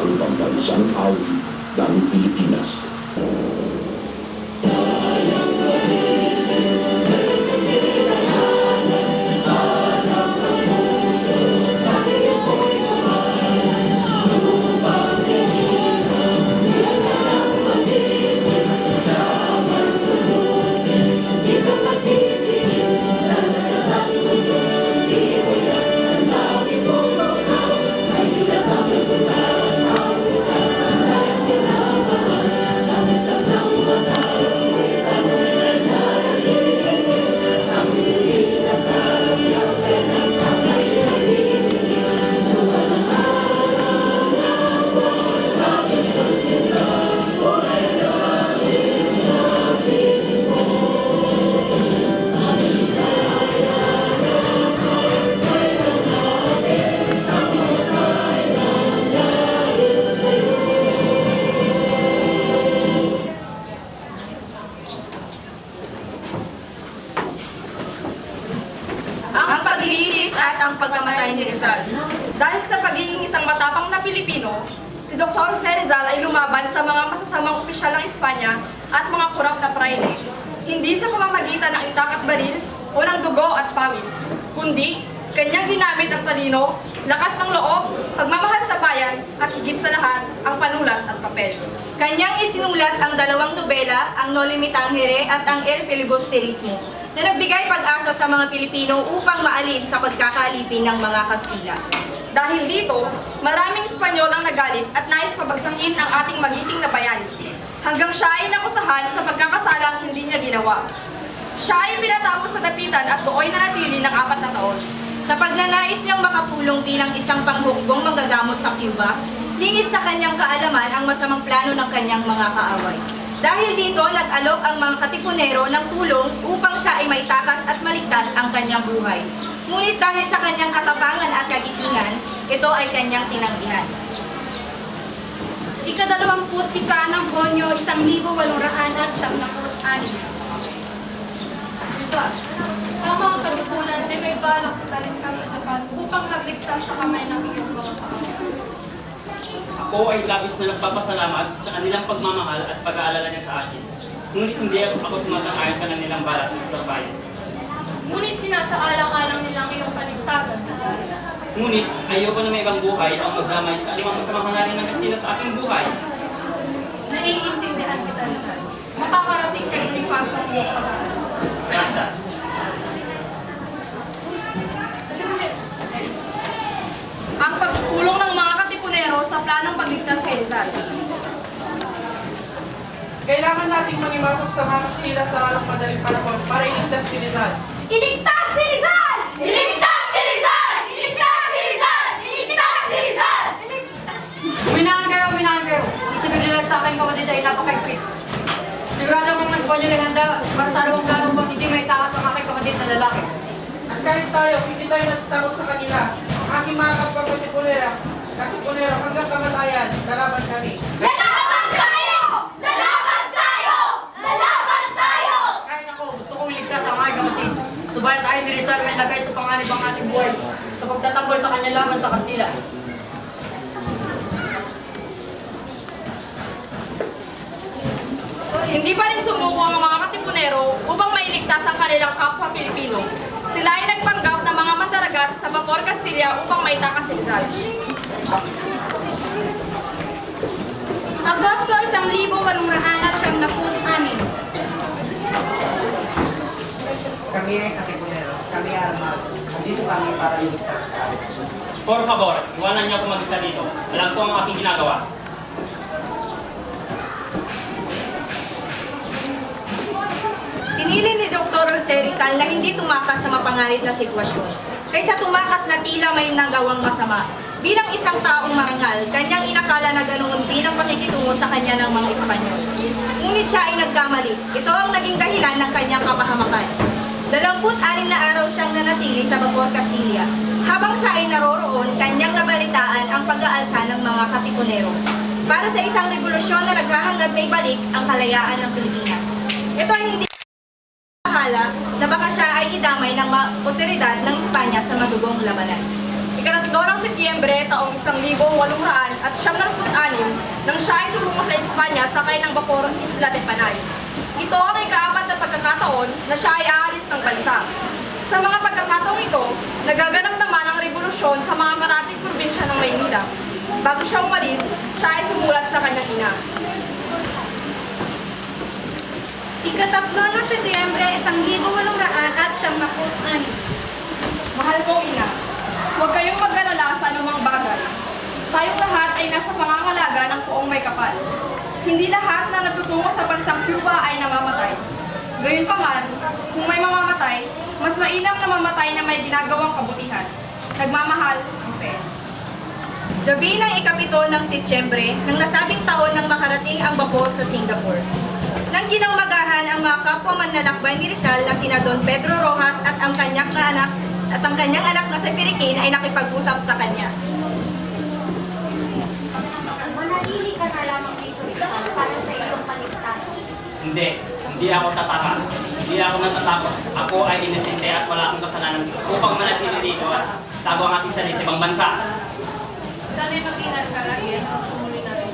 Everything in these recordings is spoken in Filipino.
ang pambansang awit ng Pilipinas. Ang pagkamatay ni Rizal. Dahil sa pagiging isang matapang na Pilipino, si Dr. Jose Rizal ay lumaban sa mga masasamang opisyal ng Espanya at mga kurap na praile. Hindi sa pamamagitan ng itak at baril o ng dugo at pawis, kundi kanyang ginamit ang talino, lakas ng loob, pagmamahal sa bayan at higit sa lahat ang panulat at papel. Kanyang isinulat ang dalawang nobela, ang Noli Me Tangere at ang El Filibusterismo, na nagbigay pag-asa sa mga Pilipino upang maalis sa pagkakalipin ng mga Kastila. Dahil dito, maraming Espanyol ang nagalit at nais pabagsakin ang ating magiting na bayani, hanggang siya ay nakusahan sa pagkakasalang hindi niya ginawa. Siya ay pinatapos sa dapitan at dooy na natili ng 4 na taon. Sa pagnanais niyang makatulong bilang isang panghukbong manggagamot sa Cuba, lingid sa kanyang kaalaman ang masamang plano ng kanyang mga kaaway. Dahil dito, nag-alok ang mga katipunero ng tulong upang siya ay may takas at maligtas ang kanyang buhay. Ngunit dahil sa kanyang katapangan at kagitingan, ito ay kanyang tinanggihan. Ika-21 ng Bonyo, 1,896. Ang mga katipunan ay may balak italin ka sa Japan upang magligtas sa kamay ng iyong mga tao. Ako ay labis na nagpapasalamat sa kanilang pagmamahal at pag-aalala niya sa akin. Ngunit hindi ako sumasang-ayon sa kanilang balak ng trabaho. Ngunit sinasaalang-alang nilang iyong kaligtasan sa sila. Ngunit ayoko na may ibang buhay ang magdamay sa anumang masamang hangarin ng Kastila sa aking buhay. Naiintindihan kita, Rizal. Makakarating kayo ni Fashion ang iyong pag-aaral. Gracias. Ang pagtulong ng mga katipunero sa planong pagligtas kay Rizal. Kailangan nating mangimasok sa mga Kastila sa lalong madaling panahon para iligtas si Rizal. Iligtas si Rizal! Iligtas si Rizal! Iligtas si Rizal! Iligtas si Rizal! Uminahan kayo! Ang seguridad sa aking kapatid ay napaka-equip. Sigurado akong mas Espanyol ay handa para sa anumang plano upang hindi may takas ang aking kapatid na lalaki. At kahit tayo, hindi tayo natatakot sa kanila. Ang aking mga katipunero hanggang kamatayan, lalaban kami. Lalaban tayo! Lalaban tayo! Lalaban tayo! Kahit ako, gusto kong iligtas ang aking kapatid. Subalit ay ni Rizal may lagay sa panganib ang ating buhay sa pagtatanggol sa kanyang laban sa Kastila. Hindi pa rin sumuko ang mga katipunero upang mailigtas ang kanilang kapwa Pilipino. Sila ay nagpanggap ng mga mandaragat sa Vapor Castilla upang maitakas si Rizal. Agosto 1,896. Kami ay katipunero, kami ay armado. Dito kami para iligtas ka. Por favor, iwanan niyo ako mag-isa dito. Alam ko ang aking ginagawa. Pinili ni Dr. Jose Rizal na hindi tumakas sa mapanganib na sitwasyon, kaysa tumakas na tila may nagawang masama. Bilang isang taong marangal, kanyang inakala na ganoon din ang pakikitungo sa kanya ng mga Espanyol. Ngunit siya ay nagkamali. Ito ang naging dahilan ng kanyang kapahamakan. 26 na araw siyang nanatili sa Vapor Castilla. Habang siya ay naroroon, kanyang nabalitaan ang pag-aalsa ng mga katipunero para sa isang revolusyon na naghahangad may balik ang kalayaan ng Pilipinas. Ito ay hindi bahala na baka siya ay idamay ng mga otoridad ng Espanya sa madugong labanan. Ika-3 ng Setyembre taong 1896 nang siya ay tumungo sa Espanya sakay ng bapor Isla de Panay. Ito ang ika-4 na pagkakataon na siya ay aalis ng bansa. Sa mga pagkakataong ito, nagaganap naman ang revolusyon sa mga karating probinsya ng Maynila. Bago siya umalis, siya ay sumulat sa kanyang ina. Ika-3 ng Setyembre, 1896. Mahal kong ina, huwag kayong mag-alala sa anumang bagay. Tayong lahat ay nasa pangangalaga ng poong may kapal. Hindi lahat na natutungo sa bansang Cuba ay namamatay. Gayunpaman, kung may mamamatay, mas mainam na mamatay na may ginagawang kabutihan. Nagmamahal, Jose. Gabi ng ika-7 ng Setyembre, nang nasabing taon nang makarating ang bapor sa Singapore. Nang ginawmagahan ang mga kapwa manlalakbay ni Rizal na sina Don Pedro Rojas at ang kanyang anak na si Pirikin ay nakipag-usap sa kanya. Manalili ka na lamang dito, Rizal, para sa iyong paligtasan. Hindi ako tatakas. Hindi ako natatakot. Ako ay inosente at wala akong kasalanan upang manatili dito at tago ang aking sarili sa ibang bansa. Sana'y mag-ingat ka lagi at sumuli na rin.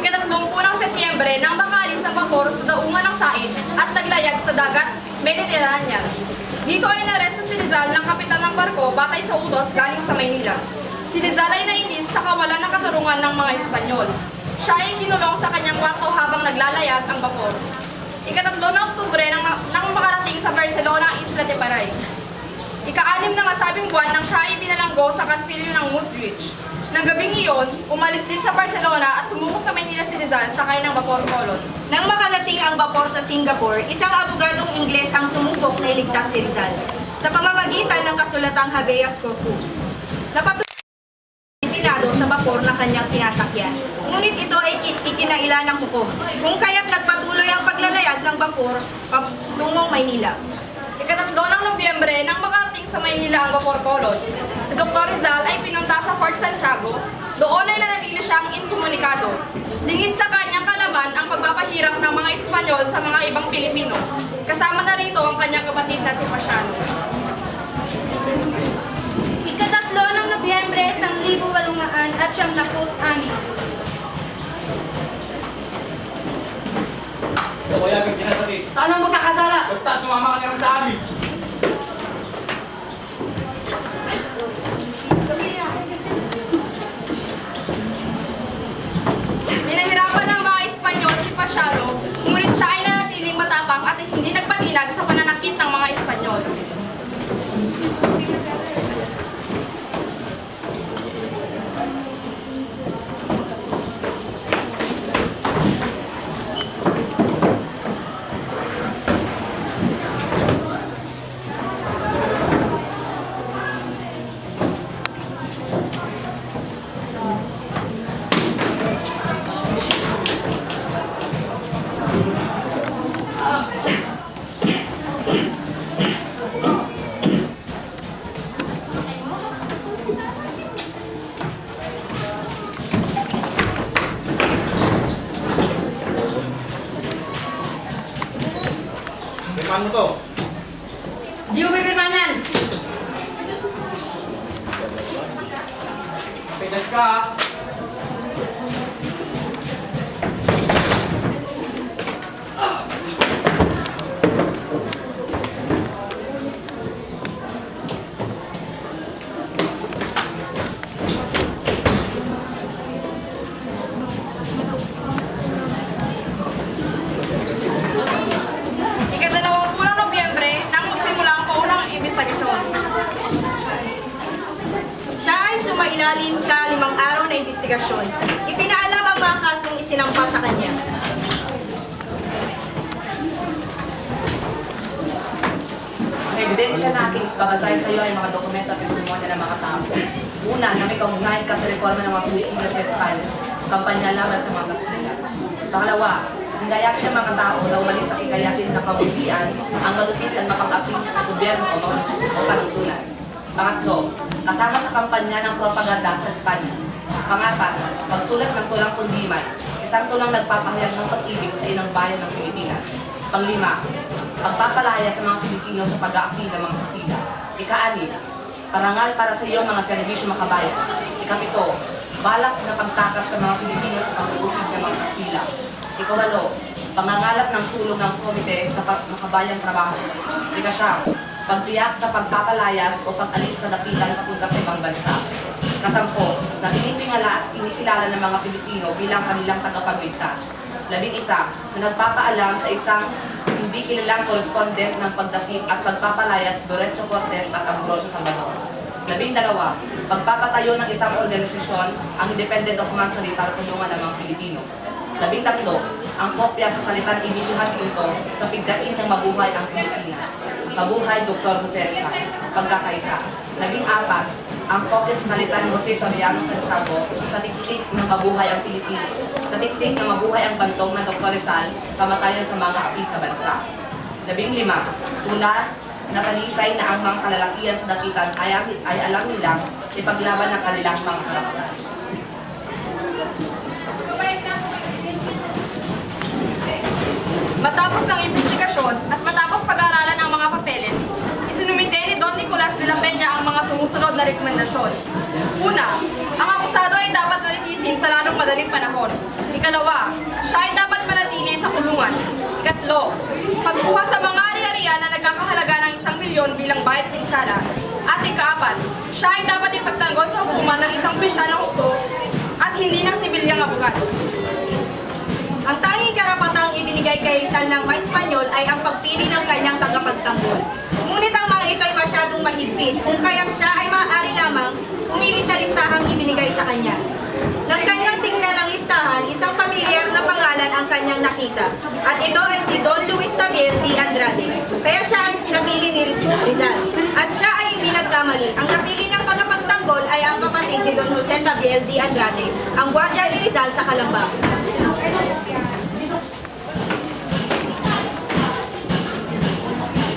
Ika-3 ng Setyembre nang makaalis ang bapor sa daungan ng Said at naglayag sa dagat Mediterranean. Dito ay naresto si Rizal ng kapitan ng barko batay sa utos galing sa Maynila. Si Rizal ay nainis sa kawalan ng katarungan ng mga Espanyol. Siya ay kinulong sa kanyang kwarto habang naglalayag ang bapor. Ika-3 ng Oktubre nang makarating sa Barcelona ang Isla de Panay. Ika-6 ng nasabing buwan nang siya ay pinalanggo sa kastilyo ng Montjuic. Nang gabing iyon, umalis din sa Barcelona at tumungo sa Maynila si Rizal sakay ng bapor Colon. Nang makarating ang bapor sa Singapore, isang abogadong Ingles ang sumubok na iligtas si Rizal sa pamamagitan ng kasulatang habeas corpus. Napatuloy sa bapor na kanyang sinasakyan. Ngunit ito ay ikinaila ng hukom, kung kaya't nagpatuloy ang paglalayag ng bapor patungong Maynila. Ika-3 ng Nobyembre nang makarating sa Maynila ang bapor Colon, si Dr. Rizal ay pinunta sa Fort Santiago. Doon ay nanatili siyang inkomunikado. Lingid sa kanyang kalaman ang pagpapahirap ng mga Espanyol sa mga ibang Pilipino. Kasama na rito ang kanyang kapatid na si Pasiano. Ika-3 ng Nobyembre, 1896. O kaya bigyan na tabi. Saan ang magkakasala? Basta sumama ka lang sa amin. Pinahirapan ng mga Espanyol si Pasiano, ngunit siya ay nanatiling matapang at hindi nagpatinag sa pananakit ng mga Espanyol. Pirmahan mo to. Di ko pipirman yan. Pinas ka ha. Ika-2 ng Nobyembre nang magsimula ang kaunang investigasyon. Siya ay sumailalim sa 5 araw na investigasyon. Ipinaalam ang mga kasong isinampa sa kanya. Ang ebidensya na aking babasahin sa iyo ay mga dokumento at testimonya ng mga tao. Una, na may kaugnayan ka sa reforma ng mga Pilipinas sa Espanya, kampanya laban sa mga Kastila. Pangalawa, hindayatin ng mga tao na umalis sa ikayatin na pamumulian ang malupit at mapang-aping na gobyerno o panuntunan. Pangatlo, kasama sa kampanya ng propaganda sa Espanya. Pangapat, pagsulat ng tulang kundiman, isang tulang nagpapahayag ng pag-ibig sa inang bayan ng Pilipinas. Panglima, pagpapalaya sa mga Pilipino sa pag-aakil ng mga Kastila. Ika-6, parangal para sa iyo mga serbisyo makabayan. Ika-7, balak na pagtakas sa mga Pilipino sa pag-uusig ng mga Kastila. Ika-8, pangangalap ng tulong ng komite sa makabayang trabaho. Ika-9, pagtiyak sa pagpapalayas o pag-alis sa dapitan papunta sa ibang bansa. Ika-10, na tinitingala at kinikilala ng mga Pilipino bilang kanilang tagapagligtas. 11, na nagpapaalam sa isang hindi kilalang correspondent ng pagdakip at pagpapalayas Lorenzo Cortes at Ambrosio Salvador. 12, pagpapatayo ng isang organisasyon, ang Independent of Mansory para tulungan ang mga Pilipino. 13, ang kopya sa salitang Emilio Jacinto sa pigdain ng mabuhay ang Pilipinas. Mabuhay Dr. Jose Rizal, pagkakaisa. 14, ang kopya sa salita ni Jose Fabiano Santiago sa tiktik ng mabuhay ang Pilipinas. Sa tiktik ng mabuhay ang bantog ng Dr. Rizal, kamatayan sa mga apid sa bansa. 15, tula na talisay na ang mga kalalakihan sa dakitan ay alam nilang ipaglaban ng kanilang mga karapatan. Matapos ng investigasyon at matapos pag-aaralan ang mga papeles, isinumite ni Don Nicolas de la Peña ang mga sumusunod na rekomendasyon. Una, ang akusado ay dapat nalitisin sa lalong madaling panahon. Ikalawa, siya ay dapat manatili sa kulungan. Ikatlo, pagkuha sa mga ari-arian na nagkakahalaga ng 1 milyon bilang bayad ng sala. At ikaapat, siya ay dapat ipagtanggol sa hukuman ng isang opisyal ng hukbo at hindi ng sibilyang abogado. Ang tanging karapatang ibinigay kay Rizal ng mga Espanyol ay ang pagpili ng kanyang tagapagtanggol. Ngunit ang mga ito ay masyadong mahigpit kung kaya't siya ay maaari lamang pumili sa listahang ibinigay sa kanya. Nang kanyang tingnan ang listahan, isang pamilyar na pangalan ang kanyang nakita. At ito ay si Don Luis Xavier de Andrade. Kaya siya ang napili ni Rizal. At siya ay hindi nagkamali. Ang napili niyang tagapagtanggol ay ang kapatid ni Don Jose Xavier de Andrade, ang gwardiya ni Rizal sa Calamba.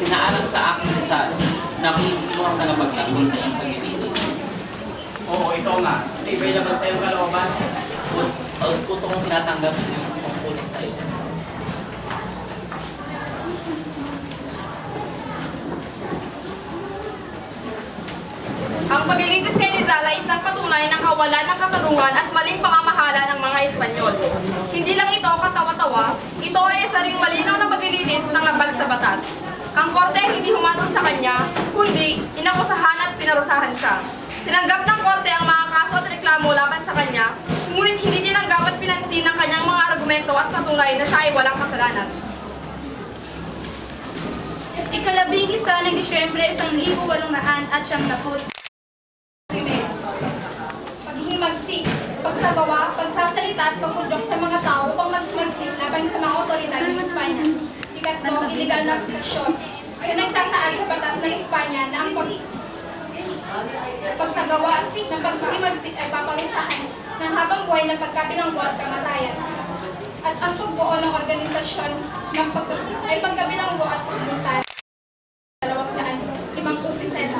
Pinaalam sa akin Rizal na kung ang tagapagtanggol sa iyong paglilitis. Oo, ito nga. Tibay naman sa iyong kalooban. Gusto kong tinatanggap yung tungkulin sa iyo. Ang paglilitis kay Rizal ay isang patunay ng kawalan ng katarungan at maling pamamahala ng mga Espanyol. Hindi lang ito katawa-tawa, ito ay isa ring malinaw na paglilitis ng labag sa batas. Ang korte hindi humatol sa kanya, kundi inakusahan at pinarusahan siya. Tinanggap ng korte ang mga kaso at reklamo laban sa kanya, ngunit hindi tinanggap at pinansin ng kanyang mga argumento at patunay na siya ay walang kasalanan. Ika-11 ng Disyembre 1890. Paghihimagsik, pagsagawa, pagsasalita at pagkudyok sa mga tao upang maghimagsik laban sa mga otoridad ng Espanya. Ikatlo, illegal na fiksyon. Ay nagsasaad sa batas ng Espanya na ang pagsagawa ng paghihimagsik ay paparusahan ng habang buhay ng pagkabilanggo at kamatayan. At ang pagbuo ng organisasyon ay pagkabilanggo at pagpuntahan. 205 opisina.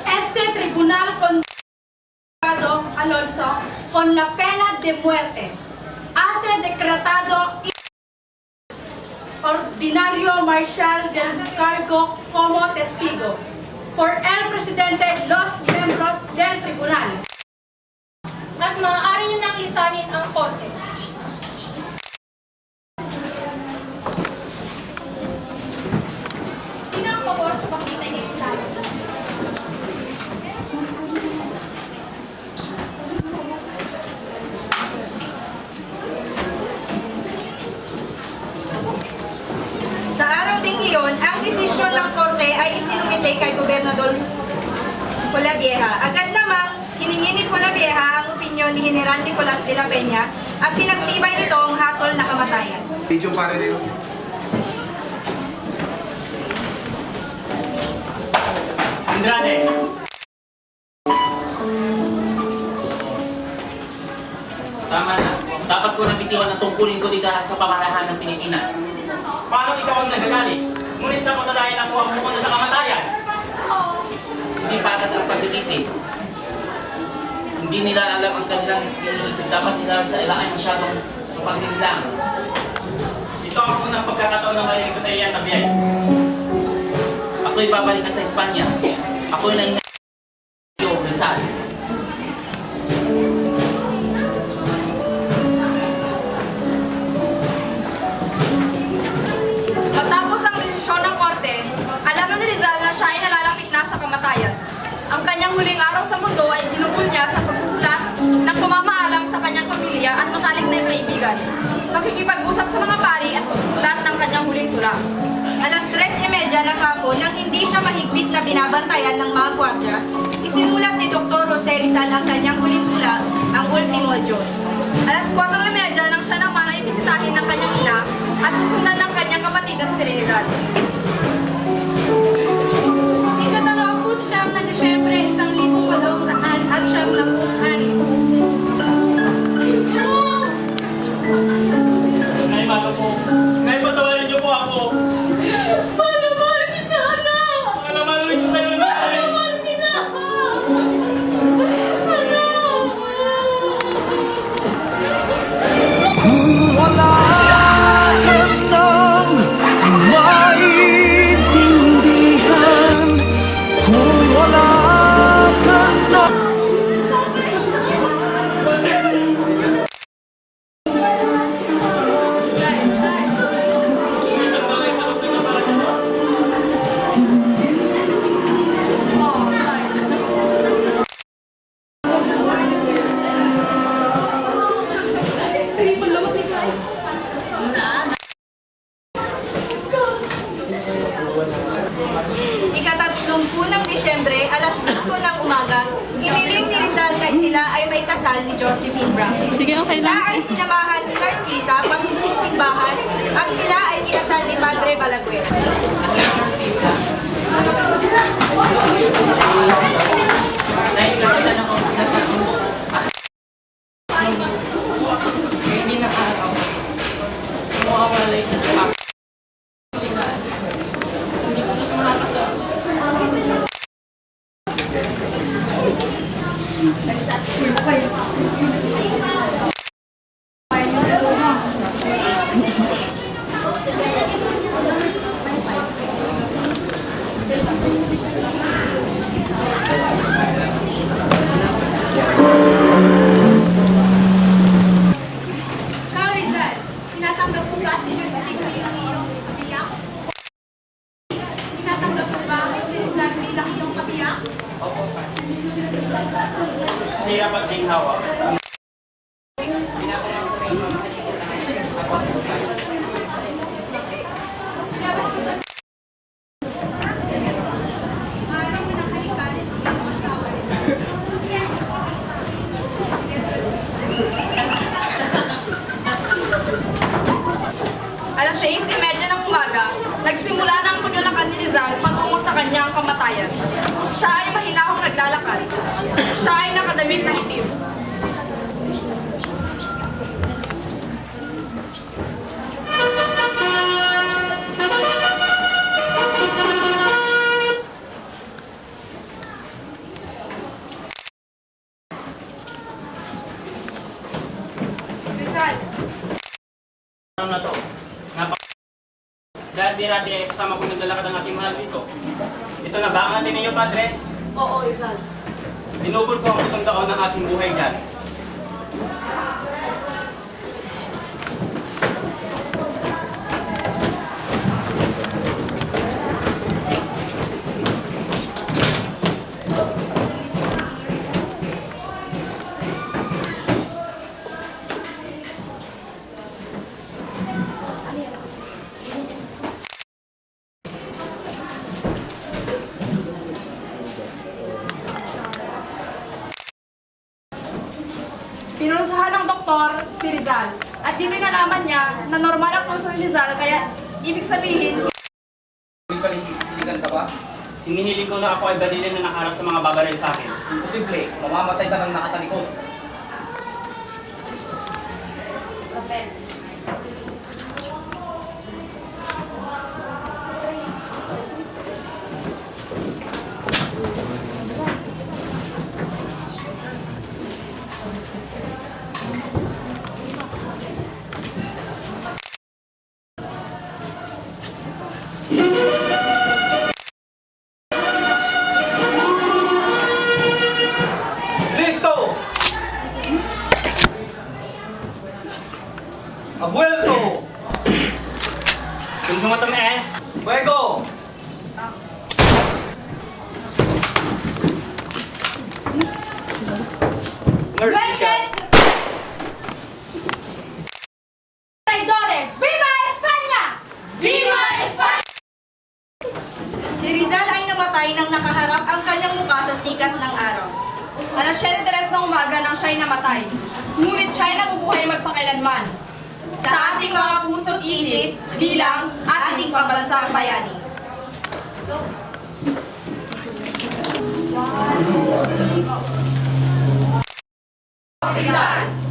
Este tribunal condenado Alonso con la pena de muerte hace decretado ordinario marshal del cargo como testigo por el presidente los miembros del tribunal. At maaari nyo nang lisanin ang korte. Sino ang pabor sa pagbitay ng Rizal? Sa araw ding iyon, ang desisyon ng korte ay isinumite kay Gobernador Polavieja. Agad namang hiningi ni Polavieja ang opinyon ni General Nicolas de la Peña at pinagtibay nito ang hatol na kamatayan. Video pare rin. Andrade! Tama na. Dapat ko nabitiwan ang tungkulin ko dito sa pamalahan ng Pilipinas. Paano ikaw ang nagagalit? Ngunit sa katalayan ako ang pumunta sa kamatayan. Hindi patas ang paglilitis. Hindi nila alam ang kanilang iniisip. Dapat nila sa ilaan masyadong paglinlang. Ito ang unang pagkakataon na marinig ko sa iyan na biyay. Ako'y babalik na sa Espanya. Ako'y naingat iyo, Rizal. Matapos ang desisyon ng korte, alam na ni Rizal na siya ay nalalapit na sa kamatayan. Ang kanyang huling araw sa mundo ay ginugol niya sa pagsusulat ng pamamaalam sa kanyang pamilya at matalik na kaibigan, makikipag-usap sa mga pari at pagsusulat ng kanyang huling tula. Alas 3:30 ng hapon, nang hindi siya mahigpit na binabantayan ng mga gwardya, isinulat ni Dr. Jose Rizal ang kanyang huling tula, ang Ultimo Diyos. Alas 4:30 nang siya naman ay bisitahin ng kanyang ina at susundan ng kanyang kapatid na si Trinidad. Ikatalawang siyam na Disyembre, 1886. Nay, bago po. Nay, patawarin niyo po ako. Mahal kita, anak! Alam ko tayo na siya. Mahal kita! Kung wala ka nang maintindihan, kung wala ka nang Ika-30 ng Disyembre, alas 5 ng umaga, hiniling ni Rizal na sila ay may kasal ni Josephine Brown. Siya ay sinamahan ni Narcisa patungong simbahan at sila ay kinasal ni Padre Balaguer. Naingat ako sa tatlong hindi na araw. Mawawalay siya sa akin. Hindi ko na siya makakasal. Kang Rizal, tinatanggap mo ba si Josephine bilang iyong kabiyak? Tinatanggap mo ba si Rizal bilang iyong kabiyak? Hirap at ginhawa. Labas ko sa... Maaari mo nang halikanin ang iyong asawa. Alas 6:30 ng umaga, nagsimula na ang paglalakad ni Rizal patungo sa kanyang kamatayan. Siya ay mahinahong naglalakad. Siya ay nakadamit ng itim. Rizal, Ano na to? Dahil di natin ay kasama kong naglalakad ang ating mahal dito. Ito na ba ang natin ninyo, Padre? Oo, Rizal. Dinugol ko ang 7 taon ng aking buhay dyan. Pinurusahan ng doktor si Rizal at dito'y nalaman niya na normal ang pulso ni Rizal kaya ibig sabihin Paligan ka ba? Hinihiling ko na ako ay dalilin na nakaharap sa mga babaril sa akin. Imposible. Mamamatay ka ng nakatalikod. Rizal ay namatay nang nakaharap ang kanyang mukha sa sikat ng araw. Alas 7:03 ng umaga nang siya'y namatay. Ngunit siya'y nabubuhay magpakailanman. Sa ating mga puso't isip bilang ating pambansang bayani. Rizal!